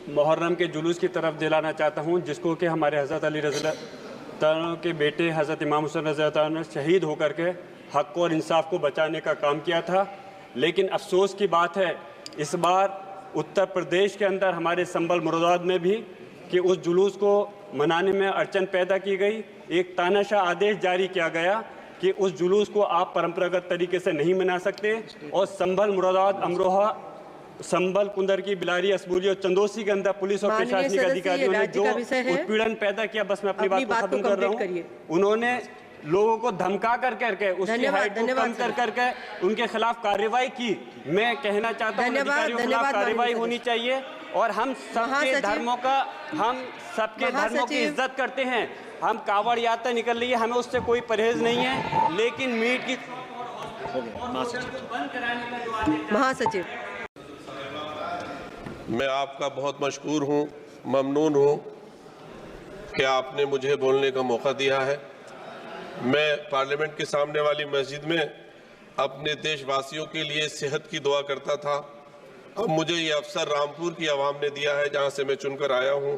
मुहर्रम के जुलूस की तरफ दिलाना चाहता हूँ, जिसको कि हमारे हज़रत अली रज़ी अल्लाह के बेटे हज़रत इमाम हुसैन रज़ी अल्लाह ने शहीद होकर के हक़ और इंसाफ को बचाने का काम किया था। लेकिन अफसोस की बात है, इस बार उत्तर प्रदेश के अंदर हमारे संभल मुरादाबाद में भी कि उस जुलूस को मनाने में अड़चन पैदा की गई। एक तानाशाह आदेश जारी किया गया कि उस जुलूस को आप परंपरागत तरीके से नहीं मना सकते, और संभल मुरादाबाद अमरोहा संभल कुंदर की बिलारी असबूरी और चंदोसी के अंदर पुलिस और प्रशासनिक अधिकारियों ने जो उत्पीड़न पैदा किया, बस मैं अपनी बात को खत्म कर रहा हूँ, उन्होंने लोगों को धमका करके उसकी हाइट को कम करके उनके खिलाफ कार्रवाई की। मैं कहना चाहता हूँ अधिकारियों के खिलाफ कार्रवाई होनी चाहिए, और हम सबके धर्मों की इज्जत करते हैं। हम कावड़ यात्रा निकल रही है, हमें उससे कोई परहेज नहीं है, लेकिन मीट की महासचिव, मैं आपका बहुत मशकूर हूँ, ममनून हूँ कि आपने मुझे बोलने का मौका दिया है। मैं पार्लियामेंट के सामने वाली मस्जिद में अपने देशवासियों के लिए सेहत की दुआ करता था। अब मुझे ये अवसर रामपुर की आवाम ने दिया है, जहाँ से मैं चुनकर आया हूँ,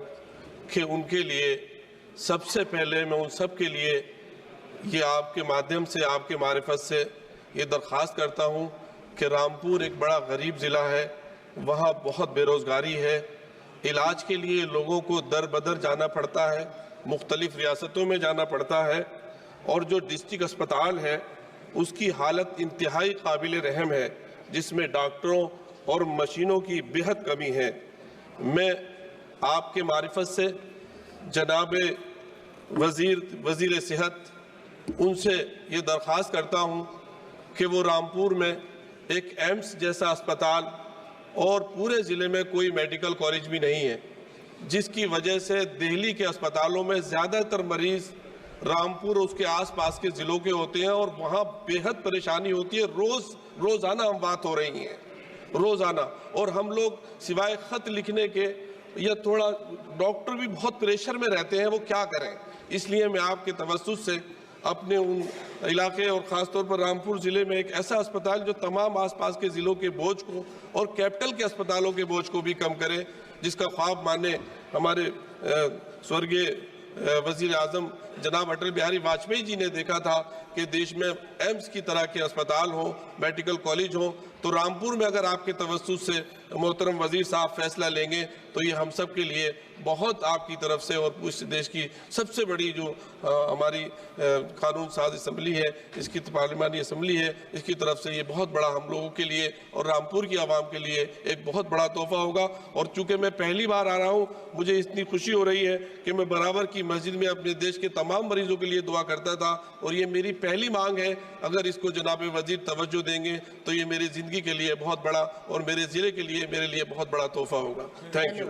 कि उनके लिए सबसे पहले मैं उन सब के लिए ये आपके माध्यम से, आपके मारिफत से ये दरख्वास्त करता हूँ कि रामपुर एक बड़ा गरीब ज़िला है, वहाँ बहुत बेरोज़गारी है। इलाज के लिए लोगों को दर बदर जाना पड़ता है, मुख्तलिफ़ रियासतों में जाना पड़ता है, और जो डिस्ट्रिक्ट अस्पताल है उसकी हालत इंतहाई काबिल रहम है, जिसमें डॉक्टरों और मशीनों की बेहद कमी है। मैं आपके मारिफत से जनाब वज़ीर सेहत उनसे ये दरख्वास्त करता हूँ कि वो रामपुर में एक एम्स जैसा अस्पताल, और पूरे ज़िले में कोई मेडिकल कॉलेज भी नहीं है, जिसकी वजह से दिल्ली के अस्पतालों में ज़्यादातर मरीज़ रामपुर और उसके आसपास के ज़िलों के होते हैं, और वहाँ बेहद परेशानी होती है। रोज़ाना हम बात हो रही हैं, रोज़ाना, और हम लोग सिवाय ख़त लिखने के या थोड़ा डॉक्टर भी बहुत प्रेशर में रहते हैं, वो क्या करें। इसलिए मैं आपके तवज्जुह से अपने उन इलाके और ख़ास तौर पर रामपुर ज़िले में एक ऐसा अस्पताल जो तमाम आसपास के ज़िलों के बोझ को और कैपिटल के अस्पतालों के बोझ को भी कम करे, जिसका ख्वाब माने हमारे स्वर्गीय वज़ीर आज़म जनाब अटल बिहारी वाजपेयी जी ने देखा था कि देश में एम्स की तरह के अस्पताल हों, मेडिकल कॉलेज हों। तो रामपुर में अगर आपके तवज्जुह से मोहतरम वज़ीर साहब फैसला लेंगे तो ये हम सब के लिए बहुत आपकी तरफ से, और इस देश की सबसे बड़ी जो हमारी कानून साज असम्बली है, इसकी पार्लिमानी असम्बली है, इसकी तरफ से ये बहुत बड़ा हम लोगों के लिए और रामपुर की आवाम के लिए एक बहुत बड़ा तोहफा होगा। और चूँकि मैं पहली बार आ रहा हूँ, मुझे इतनी खुशी हो रही है कि मैं बराबर की मस्जिद में अपने देश के तमाम मरीजों के लिए दुआ करता था, और ये मेरी पहली मांग है। अगर इसको जनाब वज़ीर तवज्जो देंगे तो ये मेरी ज़िंदगी के लिए बहुत बड़ा, और मेरे ज़िले के लिए, मेरे लिए बहुत बड़ा तोहफा होगा। Thank you.